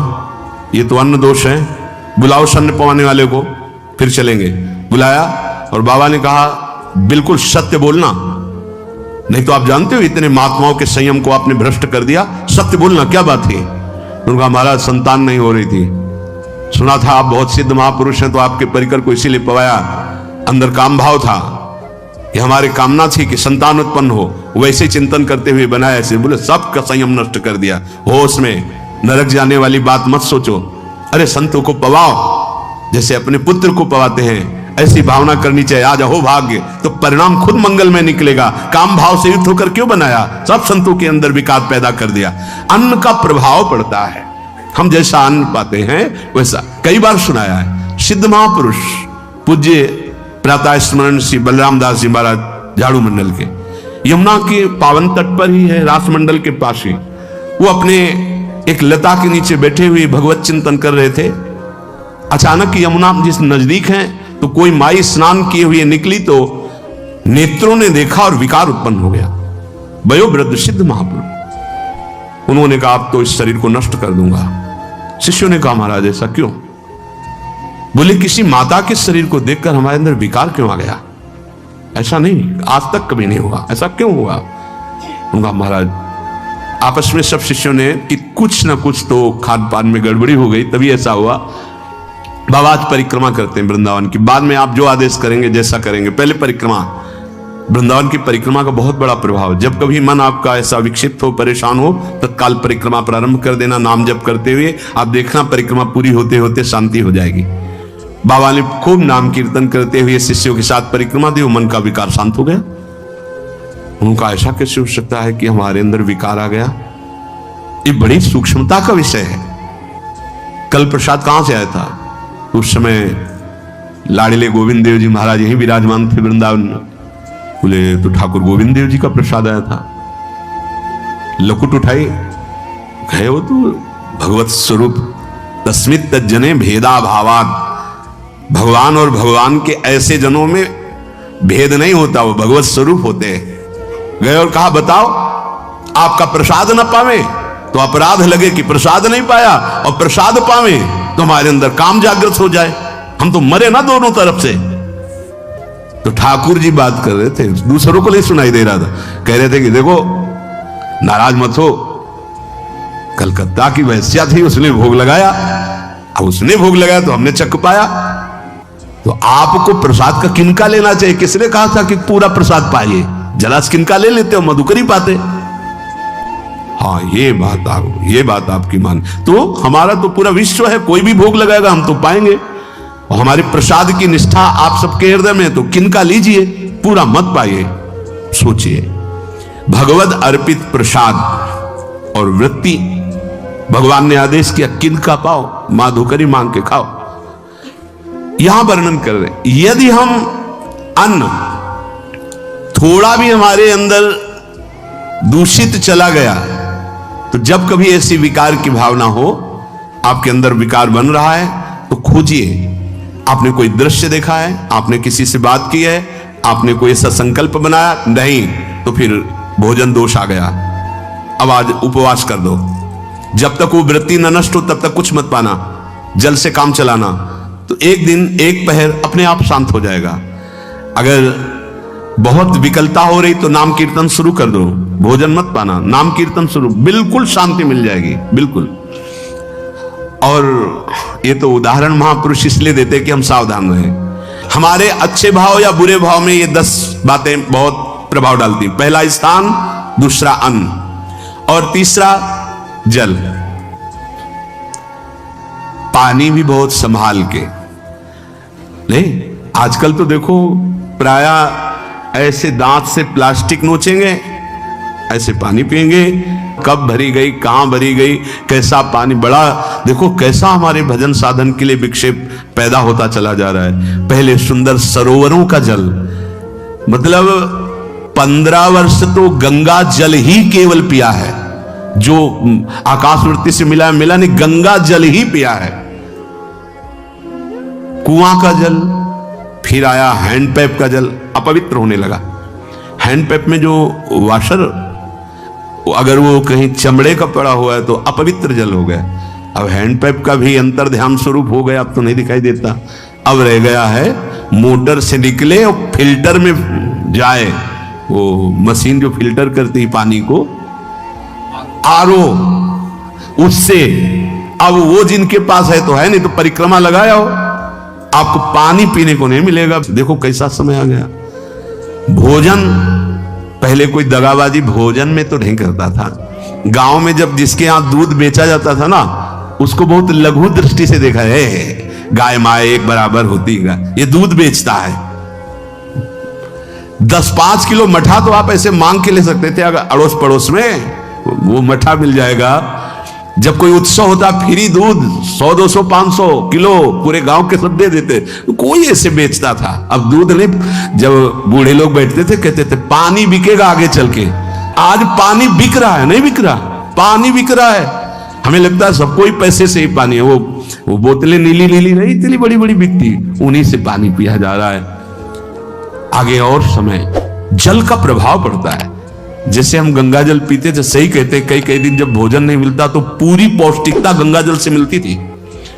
ये तो अन्न दोष है, बुलाओ अन्न पवाने वाले को, फिर चलेंगे। बुलाया और बाबा ने कहा बिल्कुल सत्य बोलना, नहीं तो आप जानते हो इतने महात्माओं के संयम को आपने भ्रष्ट कर दिया, सत्य बोलना क्या बात है। उन्होंने कहा महाराज संतान नहीं हो रही थी, सुना था आप बहुत सिद्ध महापुरुष हैं तो आपके परिकर को इसीलिए पवाया, अंदर काम भाव था कि हमारी कामना थी कि संतान उत्पन्न हो, वैसे चिंतन करते हुए बनाया ऐसे। बोले सबका संयम नष्ट कर दिया, होश में, नरक जाने वाली बात मत सोचो। अरे संतों को पवाओ जैसे अपने पुत्र को पवाते हैं, ऐसी भावना करनी चाहिए। आज हो भाग्य तो परिणाम खुद मंगल में निकलेगा। काम भाव से युक्त होकर क्यों बनाया, सब संतों के अंदर विकार पैदा कर दिया। अन्न का प्रभाव पड़ता है, हम जैसा अन्न पाते हैं वैसा। कई बार सुनाया है, सिद्ध महापुरुष पूज्य प्रातः स्मरण श्री बलराम दास जी महाराज झाड़ू मंडल के, यमुना के पावन तट पर ही है, रास मंडल के पास ही, वो अपने एक लता के नीचे बैठे हुए भगवत चिंतन कर रहे थे। अचानक यमुना जिस नजदीक है तो कोई माई स्नान किए हुए निकली तो नेत्रों ने देखा और विकार उत्पन्न हो गया। वयोवृद्ध सिद्ध महापुरुष, उन्होंने कहा अब तो इस शरीर को नष्ट कर दूंगा। शिष्यों ने कहा महाराज ऐसा क्यों? बोले किसी माता के शरीर को देखकर हमारे अंदर विकार क्यों आ गया? ऐसा नहीं, आज तक कभी नहीं हुआ, ऐसा क्यों हुआ? उनका महाराज आपस में सब शिष्यों ने कि कुछ ना कुछ तो खान पान में गड़बड़ी हो गई, तभी ऐसा हुआ। बाबा आज परिक्रमा करते हैं वृंदावन की, बाद में आप जो आदेश करेंगे जैसा करेंगे, पहले परिक्रमा। वृंदावन की परिक्रमा का बहुत बड़ा प्रभाव, जब कभी मन आपका ऐसा विक्षिप्त हो, परेशान हो, तत्काल परिक्रमा प्रारंभ कर देना, नाम जप करते हुए। आप देखना परिक्रमा पूरी होते होते शांति हो जाएगी। बाबा ने खूब नाम कीर्तन करते हुए शिष्यों के साथ परिक्रमा दी, मन का विकार शांत हो गया। उनका ऐसा कैसे हो सकता है कि हमारे अंदर विकार आ गया? ये बड़ी सूक्ष्मता का विषय है। कल प्रसाद कहां से आया था? उस समय लाड़िले गोविंद देव जी महाराज यहीं विराजमान थे वृंदावन में। बोले तो ठाकुर गोविंद देव जी का प्रसाद आया था। लकुट उठाई, गए वो तो भगवत स्वरूप तस्मित तज्जने भेदा भावात। भगवान और भगवान के ऐसे जनों में भेद नहीं होता, वो भगवत स्वरूप होते हैं। गए और कहा बताओ, आपका प्रसाद न पावे तो अपराध लगे कि प्रसाद नहीं पाया, और प्रसाद पावे तो हमारे अंदर काम जागृत हो जाए, हम तो मरे ना दोनों तरफ से। तो ठाकुर जी बात कर रहे थे, दूसरों को नहीं सुनाई दे रहा था। कह रहे थे कि देखो नाराज मत हो, कलकत्ता की वैश्या थी, उसने भोग लगाया, अब उसने भोग लगाया तो हमने चख पाया, तो आपको प्रसाद का किनका लेना चाहिए? किसने कहा था कि पूरा प्रसाद पाइए? जरा किनका ले लेते हो, मधुकरी पाते। हाँ ये बात आपकी मान, तो हमारा तो पूरा विश्व है, कोई भी भोग लगाएगा हम तो पाएंगे, और हमारे प्रसाद की निष्ठा आप सबके हृदय में, तो किनका लीजिए, पूरा मत पाइए। सोचिए, भगवद अर्पित प्रसाद और वृत्ति, भगवान ने आदेश किया किनका पाओ, माधुकरी मांग के खाओ। यहां वर्णन कर रहे, यदि हम अन्न थोड़ा भी हमारे अंदर दूषित चला गया, तो जब कभी ऐसी विकार की भावना हो, आपके अंदर विकार बन रहा है, तो खोजिए। आपने कोई दृश्य देखा है, आपने किसी से बात की है, आपने कोई ऐसा संकल्प बनाया, नहीं, तो फिर भोजन दोष आ गया। अब आज उपवास कर दो, जब तक वो वृत्ति न नष्ट हो तब तक कुछ मत पाना, जल से काम चलाना, तो एक दिन एक पहर अपने आप शांत हो जाएगा। अगर बहुत विकलता हो रही तो नाम कीर्तन शुरू कर दो, भोजन मत पाना, नाम कीर्तन शुरू, बिल्कुल शांति मिल जाएगी, बिल्कुल। और ये तो उदाहरण महापुरुष इसलिए देते कि हम सावधान रहें। हमारे अच्छे भाव या बुरे भाव में ये 10 बातें बहुत प्रभाव डालती। पहला स्थान, दूसरा अन्न, और तीसरा जल। पानी भी बहुत संभाल के नहीं, आजकल तो देखो प्रायः ऐसे दांत से प्लास्टिक नोचेंगे, ऐसे पानी पिएंगे, कब भरी गई, कहां भरी गई, कैसा पानी, बड़ा देखो कैसा हमारे भजन साधन के लिए विक्षेप पैदा होता चला जा रहा है। पहले सुंदर सरोवरों का जल, मतलब 15 वर्ष तो गंगा जल ही केवल पिया है, जो आकाशवृत्ति से मिला नहीं, गंगा जल ही पिया है। कुआं का जल, फिर आया हैंडपैप का जल, अपवित्र होने लगा। हैंडपैप में जो वाशर, अगर वो कहीं चमड़े का पड़ा हुआ है तो अपवित्र जल हो गया। अब हैंडपैप का भी अंतर ध्यान स्वरूप हो गया, अब तो नहीं दिखाई देता। अब रह गया है मोटर से निकले और फिल्टर में जाए, वो मशीन जो फिल्टर करती है पानी को, आरओ, उससे। अब वो जिनके पास है तो है, नहीं तो परिक्रमा लगाया हो, आपको पानी पीने को नहीं मिलेगा। देखो कैसा समय आ गया। भोजन, पहले कोई दगाबाजी भोजन में तो नहीं करता था। गांव में जब जिसके यहां दूध बेचा जाता था ना, उसको बहुत लघु दृष्टि से देखा है, गाय माए एक बराबर होती है, ये दूध बेचता है। 10-5 किलो मठा तो आप ऐसे मांग के ले सकते थे, अगर अड़ोस पड़ोस में वो मठा मिल जाएगा। जब कोई उत्सव होता, फ्री दूध 100-200 500 किलो पूरे गांव के सब दे देते, कोई ऐसे बेचता था। अब दूध नहीं, जब बूढ़े लोग बैठते थे कहते थे पानी बिकेगा आगे चल के। आज पानी बिक रहा है, नहीं बिक रहा, पानी बिक रहा है। हमें लगता है सबको ही पैसे से ही पानी है, वो बोतलें नीली नीली नहीं, इतनी बड़ी बड़ी बिकती, उन्हीं से पानी पिया जा रहा है। आगे और समय जल का प्रभाव पड़ता है। जैसे हम गंगा जल पीते थे, सही कहते, कई दिन जब भोजन नहीं मिलता तो पूरी पौष्टिकता गंगा जल से मिलती थी।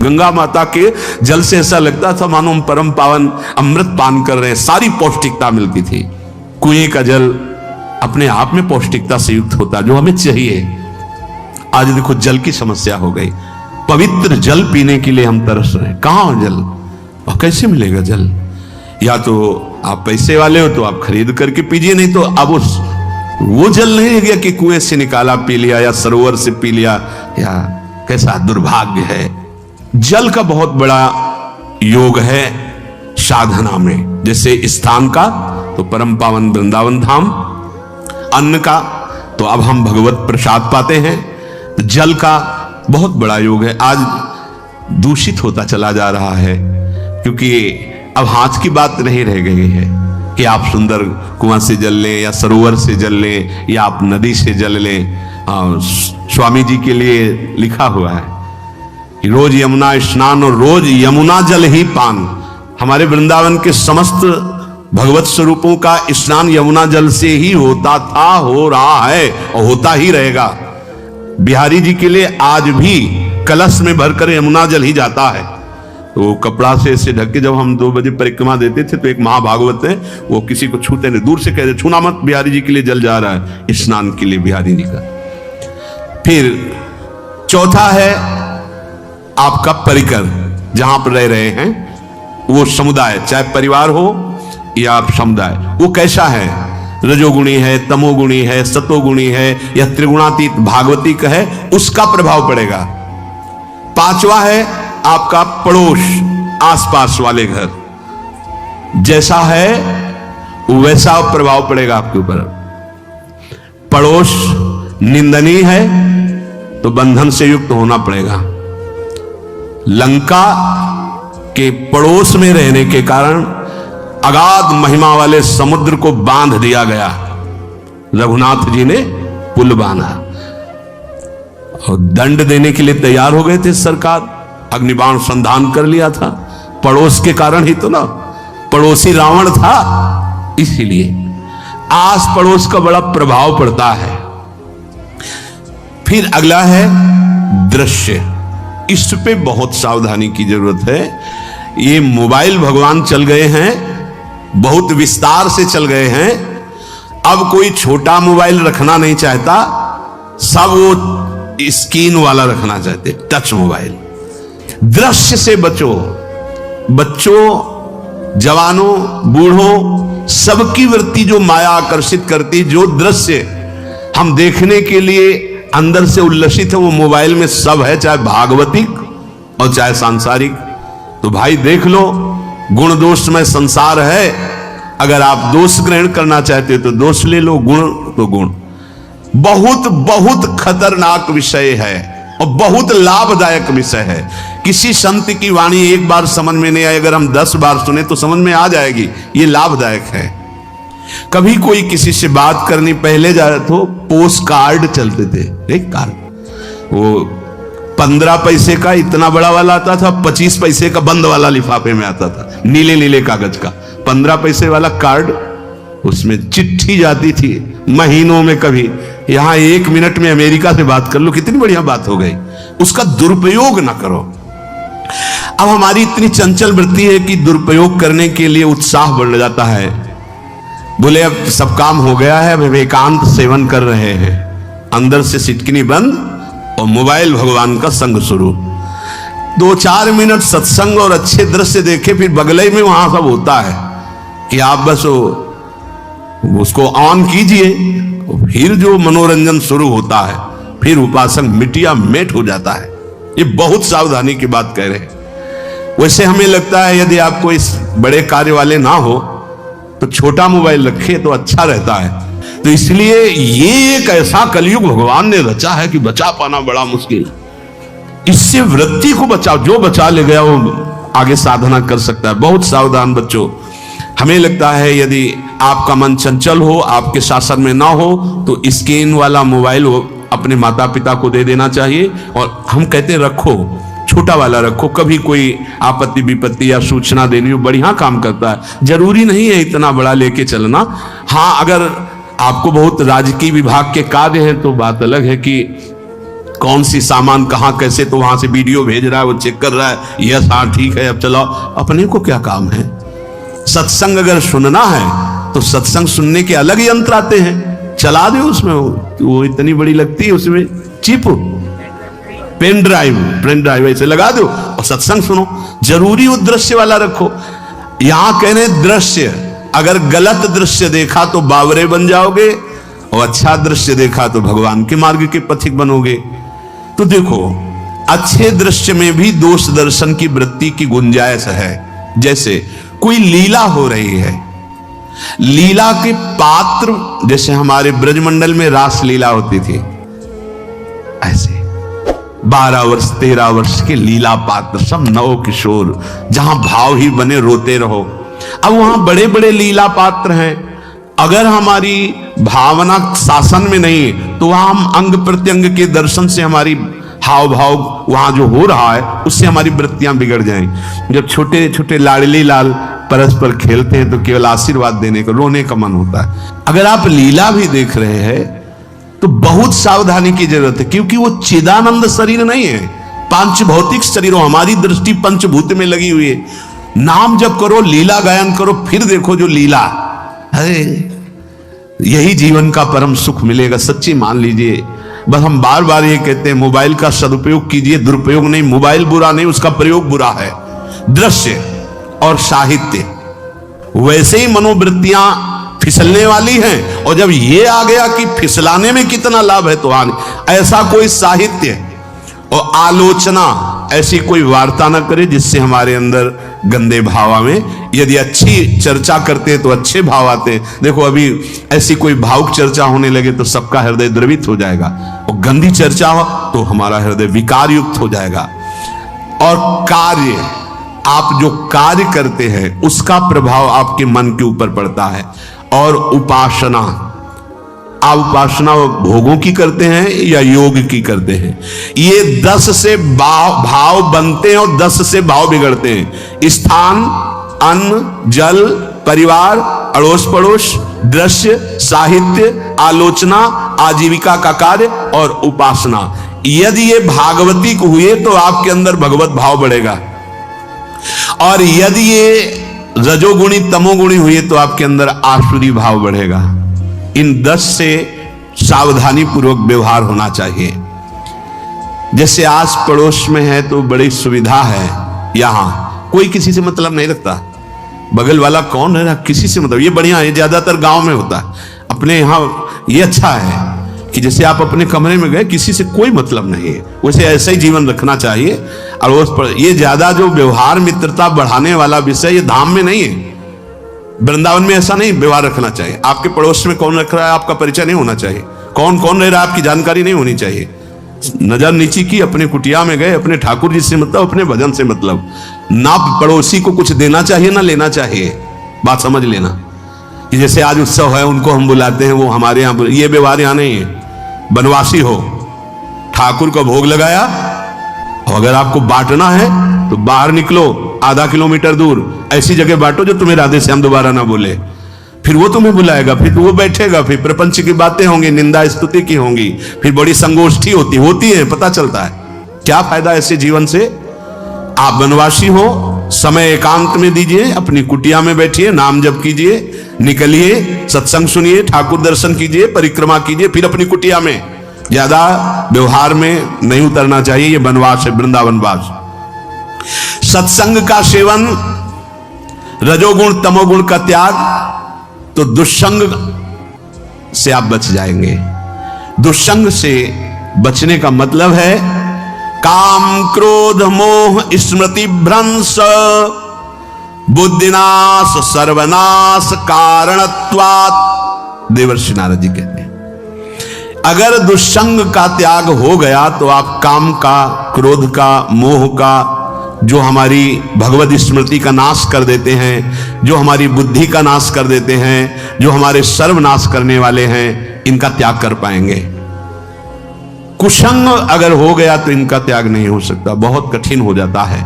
गंगा माता के जल से ऐसा लगता था मानो हम परम पावन अमृत पान कर रहे हैं, सारी पौष्टिकता मिलती थी। कुएं का जल अपने आप में पौष्टिकता से युक्त होता, जो हमें चाहिए। आज देखो जल की समस्या हो गई। पवित्र जल पीने के लिए हम तरस रहे हैं। कहां हो जल और कैसे मिलेगा जल? या तो आप पैसे वाले हो तो आप खरीद करके पीजिए, नहीं तो अब वो जल नहीं रह गया कि कुएं से निकाला पी लिया या सरोवर से पी लिया। या कैसा दुर्भाग्य है। जल का बहुत बड़ा योग है साधना में। जैसे स्थान का तो परम पावन वृंदावन धाम, अन्न का तो अब हम भगवत प्रसाद पाते हैं। तो जल का बहुत बड़ा योग है। आज दूषित होता चला जा रहा है क्योंकि अब हाथ की बात नहीं रह गई है कि आप सुंदर कुआं से जल लें या सरोवर से जल लें या आप नदी से जल लें। स्वामी जी के लिए लिखा हुआ है कि रोज यमुना स्नान और रोज यमुना जल ही पान। हमारे वृंदावन के समस्त भगवत स्वरूपों का स्नान यमुना जल से ही होता था, हो रहा है और होता ही रहेगा। बिहारी जी के लिए आज भी कलश में भरकर यमुना जल ही जाता है। तो कपड़ा से ऐसे ढक के जब हम 2 बजे परिक्रमा देते थे तो एक महाभागवत है, वो किसी को छूते नहीं, दूर से कहते छूना मत, बिहारी जी के लिए जल जा रहा है स्नान के लिए बिहारी जी का। फिर चौथा है आपका परिकर, जहां पर रह रहे हैं वो समुदाय, चाहे परिवार हो या आप समुदाय, वो कैसा है? रजोगुणी है, तमोगुणी है, सतोगुणी है या त्रिगुणातीत भागवतिक है, उसका प्रभाव पड़ेगा। पांचवा है आपका पड़ोस, आसपास वाले घर, जैसा है वैसा प्रभाव पड़ेगा आपके ऊपर। पड़ोस निंदनीय है तो बंधन से युक्त होना पड़ेगा। लंका के पड़ोस में रहने के कारण अगाध महिमा वाले समुद्र को बांध दिया गया। रघुनाथ जी ने पुल बांधा और दंड देने के लिए तैयार हो गए थे सरकार। अग्निबाण संधान कर लिया था, पड़ोस के कारण ही तो ना, पड़ोसी रावण था। इसीलिए आस पड़ोस का बड़ा प्रभाव पड़ता है। फिर अगला है दृश्य। इस पे बहुत सावधानी की जरूरत है। ये मोबाइल भगवान चल गए हैं, बहुत विस्तार से चल गए हैं। अब कोई छोटा मोबाइल रखना नहीं चाहता, सब वो स्क्रीन वाला रखना चाहते, टच मोबाइल। दृश्य से बचो। बच्चों, जवानों, बूढ़ों, सबकी वृत्ति जो माया आकर्षित करती, जो दृश्य हम देखने के लिए अंदर से उल्लसित है, वो मोबाइल में सब है, चाहे भागवतिक और चाहे सांसारिक। तो भाई देख लो, गुण दोष में संसार है। अगर आप दोष ग्रहण करना चाहते हो तो दोष ले लो, गुण तो गुण। बहुत बहुत खतरनाक विषय है और बहुत लाभदायक विषय है। किसी संत की वाणी एक बार समझ में नहीं आई, अगर हम 10 बार सुने तो समझ में आ जाएगी। ये लाभदायक है। कभी कोई किसी से बात करनी, पहले जा रहे तो पोस्ट कार्ड चलते थे, एक कार्ड, वो 15 पैसे का इतना बड़ा वाला आता था, 25 पैसे का बंद वाला लिफाफे में आता था, नीले नीले कागज का 15 पैसे वाला कार्ड। उसमें चिट्ठी जाती थी महीनों में। कभी यहां 1 मिनट में अमेरिका से बात कर लो, कितनी बढ़िया बात हो गई। उसका दुरुपयोग ना करो। अब हमारी इतनी चंचल वृत्ति है कि दुरुपयोग करने के लिए उत्साह बढ़ जाता है। बोले अब सब काम हो गया है, अब एकांत सेवन कर रहे हैं, अंदर से सिटकिनी बंद और मोबाइल भगवान का संग शुरू। 2-4 मिनट सत्संग और अच्छे दृश्य देखे, फिर बगले में वहां सब होता है कि आप बस उसको ऑन कीजिए, फिर जो मनोरंजन शुरू होता है, फिर उपासक मिटिया मेट हो जाता है। ये बहुत सावधानी की बात कह रहे हैं। वैसे हमें लगता है यदि आपको इस बड़े कार्य वाले ना हो तो छोटा मोबाइल रखे तो अच्छा रहता है। तो इसलिए ये एक ऐसा कलयुग भगवान ने रचा है कि बचा पाना बड़ा मुश्किल है। इससे वृत्ति को बचाओ, जो बचा ले गया वो आगे साधना कर सकता है। बहुत सावधान बच्चों। हमें लगता है यदि आपका मन चंचल हो, आपके शासन में ना हो, तो स्क्रीन वाला मोबाइल अपने माता पिता को दे देना चाहिए। और हम कहते रखो, छोटा वाला रखो। कभी कोई आपत्ति विपत्ति या सूचना देनी हो, बढ़िया काम करता है। जरूरी नहीं है इतना बड़ा लेके चलना। हाँ, अगर आपको बहुत राजकीय विभाग के कार्य हैं तो बात अलग है कि कौन सी सामान कहाँ कैसे, तो वहां से वीडियो भेज रहा है, वो चेक कर रहा है, यस हाँ ठीक है अब चलाओ। अपने को क्या काम है? सत्संग अगर सुनना है तो सत्संग सुनने के अलग यंत्र आते हैं, चला दो उसमें। वो इतनी बड़ी लगती है, उसमें चिप पेन ड्राइव ऐसे लगा दो और सत्संग सुनो। जरूरी वो दृश्य वाला रखो। यहां कहने दृश्य, अगर गलत दृश्य देखा तो बावरे बन जाओगे और अच्छा दृश्य देखा तो भगवान के मार्ग के पथिक बनोगे। तो देखो, अच्छे दृश्य में भी दोष दर्शन की वृत्ति की गुंजाइश है। जैसे कोई लीला हो रही है, लीला के पात्र, जैसे हमारे ब्रजमंडल में रास लीला होती थी, ऐसे 12 वर्ष 13 वर्ष के लीला पात्र, सब नव किशोर, जहां भाव ही बने रोते रहो। अब वहां बड़े बड़े लीला पात्र हैं, अगर हमारी भावना शासन में नहीं तो वहां हम अंग प्रत्यंग के दर्शन से हमारी हाव भाव वहां जो हो रहा है उससे हमारी वृत्तियां बिगड़ जाएं। जब छोटे छोटे लाडली लाल परस्पर खेलते हैं तो केवल आशीर्वाद देने का, रोने का मन होता है। अगर आप लीला भी देख रहे हैं तो बहुत सावधानी की जरूरत है, क्योंकि वो चिदानंद शरीर नहीं है, पांच भौतिक शरीर। हमारी दृष्टि पंचभूत में लगी हुई है। नाम जप करो, लीला गायन करो, फिर देखो जो लीला, अरे यही जीवन का परम सुख मिलेगा, सच्ची मान लीजिए। बस हम बार बार ये कहते हैं, मोबाइल का सदुपयोग कीजिए, दुरुपयोग नहीं। मोबाइल बुरा नहीं, उसका प्रयोग बुरा है। दृश्य और साहित्य वैसे ही मनोवृत्तियां फिसलने वाली हैं, और जब ये आ गया कि फिसलाने में कितना लाभ है तो आने, ऐसा कोई साहित्य और आलोचना, ऐसी कोई वार्ता ना करे जिससे हमारे अंदर गंदे भाव आवे। यदि अच्छी चर्चा करते हैं तो अच्छे भाव आते हैं। देखो, अभी ऐसी कोई भावुक चर्चा होने लगे तो सबका हृदय द्रवित हो जाएगा, और गंदी चर्चा हो तो हमारा हृदय विकार युक्त हो जाएगा। और कार्य, आप जो कार्य करते हैं उसका प्रभाव आपके मन के ऊपर पड़ता है। और उपासना, आप उपासना भोगों की करते हैं या योग की करते हैं, ये 10 से भाव बनते हैं और 10 से भाव बिगड़ते हैं। स्थान, अन्न, जल, परिवार, अड़ोस पड़ोस, दृश्य, साहित्य, आलोचना, आजीविका का कार्य और उपासना, यदि ये भागवतिक हुए तो आपके अंदर भगवत भाव बढ़ेगा, और यदि ये रजोगुणी तमोगुणी हुए तो आपके अंदर आसुरी भाव बढ़ेगा। इन 10 से सावधानी पूर्वक व्यवहार होना चाहिए। जैसे आस पड़ोस में है तो बड़ी सुविधा है, यहां कोई किसी से मतलब नहीं रखता, बगल वाला कौन है किसी से मतलब, ये बढ़िया है। ज्यादातर गांव में होता है, अपने यहां ये अच्छा है कि जैसे आप अपने कमरे में गए, किसी से कोई मतलब नहीं है, वैसे ऐसा ही जीवन रखना चाहिए। और उस पर ये ज्यादा जो व्यवहार मित्रता बढ़ाने वाला विषय, ये धाम में नहीं है, वृंदावन में ऐसा नहीं व्यवहार रखना चाहिए। आपके पड़ोस में कौन रख रहा है आपका परिचय नहीं होना चाहिए, कौन कौन रह रहा है आपकी जानकारी नहीं होनी चाहिए। नजर नीची की, अपने कुटिया में गए, अपने ठाकुर जी से मतलब, अपने भजन से मतलब, ना पड़ोसी को कुछ देना चाहिए ना लेना चाहिए। बात समझ लेना कि जैसे आज उत्सव है, उनको हम बुलाते हैं, वो हमारे यहाँ, ये व्यवहार यहाँ नहीं है। बनवासी हो, ठाकुर का भोग लगाया, और अगर आपको बांटना है तो बाहर निकलो, आधा किलोमीटर दूर ऐसी जगह बांटो जो तुम्हें राधे श्याम दोबारा ना बोले, फिर वो तुम्हें बुलाएगा, फिर वो बैठेगा, फिर प्रपंच की बातें होंगी, निंदा स्तुति की होंगी, फिर बड़ी संगोष्ठी होती है, पता चलता है। क्या फायदा ऐसे जीवन से? आप वनवासी हो, समय एकांत में दीजिए, अपनी कुटिया में बैठिए, नाम जप कीजिए, निकलिए, सत्संग सुनिए, ठाकुर दर्शन कीजिए, परिक्रमा कीजिए, फिर अपनी कुटिया में। ज्यादा व्यवहार में नहीं उतरना चाहिए, ये वनवास है, वृंदावनवास। सत्संग का सेवन, रजोगुण तमोगुण का त्याग, तो दुष्संग से आप बच जाएंगे। दुष्संग से बचने का मतलब है काम क्रोध मोह स्मृति भ्रंश बुद्धिनाश सर्वनाश कारणत्वात्। देवर्षि नारद जी कहते हैं, अगर दुष्संग का त्याग हो गया तो आप काम का, क्रोध का, मोह का, जो हमारी भगवत स्मृति का नाश कर देते हैं, जो हमारी बुद्धि का नाश कर देते हैं, जो हमारे सर्वनाश करने वाले हैं, इनका त्याग कर पाएंगे। कुसंग अगर हो गया तो इनका त्याग नहीं हो सकता, बहुत कठिन हो जाता है।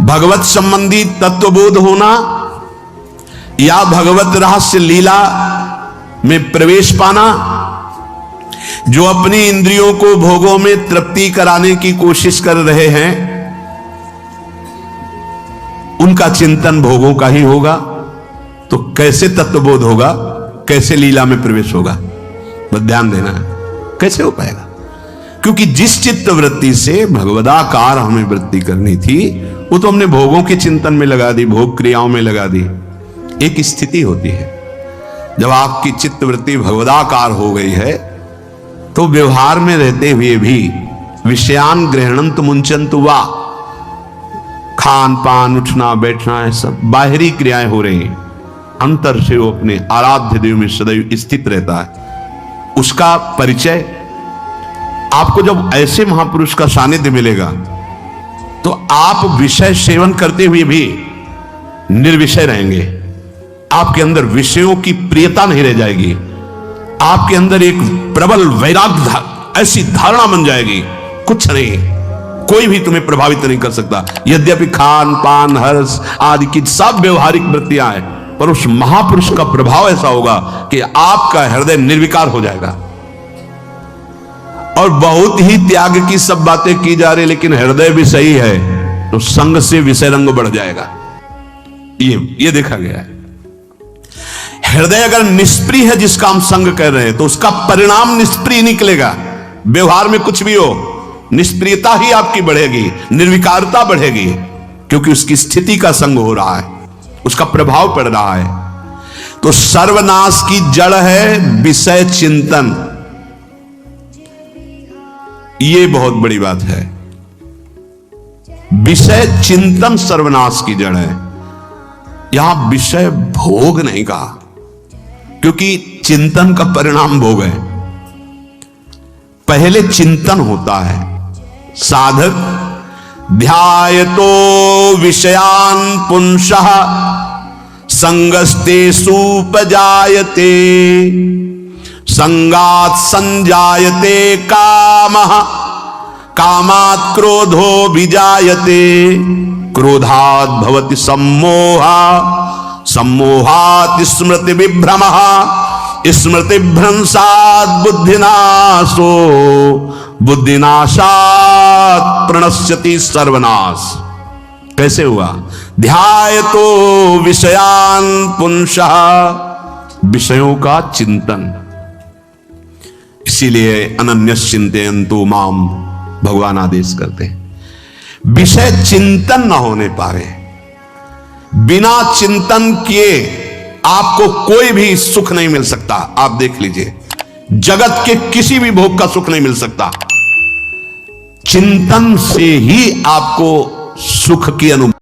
भगवत संबंधी तत्वबोध होना या भगवत रहस्य लीला में प्रवेश पाना, जो अपनी इंद्रियों को भोगों में तृप्ति कराने की कोशिश कर रहे हैं, उनका चिंतन भोगों का ही होगा। तो कैसे तत्वबोध होगा, कैसे लीला में प्रवेश होगा, बस ध्यान देना है, कैसे हो पाएगा। क्योंकि जिस चित्त वृत्ति से भगवदाकार हमें वृत्ति करनी थी वो तो हमने भोगों के चिंतन में लगा दी, भोग क्रियाओं में लगा दी। एक स्थिति होती है जब आपकी चित्त वृत्ति भगवदाकार हो गई है तो व्यवहार में रहते हुए भी विषयान ग्रहणंत मुंचंत वा, खान पान उठना बैठना है सब बाहरी क्रियाएं हो रही हैं, अंतर से वो अपने आराध्य देव में सदैव स्थित रहता है। उसका परिचय आपको जब ऐसे महापुरुष का सानिध्य मिलेगा तो आप विषय सेवन करते हुए भी निर्विषय रहेंगे। आपके अंदर विषयों की प्रियता नहीं रह जाएगी, आपके अंदर एक प्रबल वैराग्य ऐसी धारणा बन जाएगी, कुछ नहीं, कोई भी तुम्हें प्रभावित नहीं कर सकता। यद्यपि खान पान हर्ष आदि की सब व्यवहारिक वृत्तियां हैं, पर उस महापुरुष का प्रभाव ऐसा होगा कि आपका हृदय निर्विकार हो जाएगा। और बहुत ही त्याग की सब बातें की जा रही, लेकिन हृदय भी सही है तो संग से विषय रंग बढ़ जाएगा। ये देखा गया है। हृदय अगर निष्प्रिय है जिसका हम संग कर रहे हैं तो उसका परिणाम निष्प्रिय निकलेगा। व्यवहार में कुछ भी हो, निष्प्रियता ही आपकी बढ़ेगी, निर्विकारता बढ़ेगी, क्योंकि उसकी स्थिति का संग हो रहा है, उसका प्रभाव पड़ रहा है। तो सर्वनाश की जड़ है विषय चिंतन। ये बहुत बड़ी बात है। विषय चिंतन सर्वनाश की जड़ है। यहां विषय भोग नहीं कहा, क्योंकि चिंतन का परिणाम भोग है। पहले चिंतन होता है। साधक ध्यायतो विषयान पुंसः संगस्ते सुपजायते संगात संजायते कामः कामात् क्रोधो विजायते क्रोधात् भवति सम्मोहा सम्मोहात् स्मृति विभ्रमः स्मृति भ्रंशात् बुद्धिनाशो बुद्धिनाशात् प्रणश्यति सर्वनाश। कैसे हुआ? ध्यायतो विषयान पुंसः, विषयों का चिंतन। इसीलिए अनन्यश्चिन्तयन्तु माम भगवान आदेश करते हैं। विषय चिंतन ना होने पाए, बिना चिंतन किए आपको कोई भी सुख नहीं मिल सकता। आप देख लीजिए, जगत के किसी भी भोग का सुख नहीं मिल सकता। चिंतन से ही आपको सुख की अनुभूति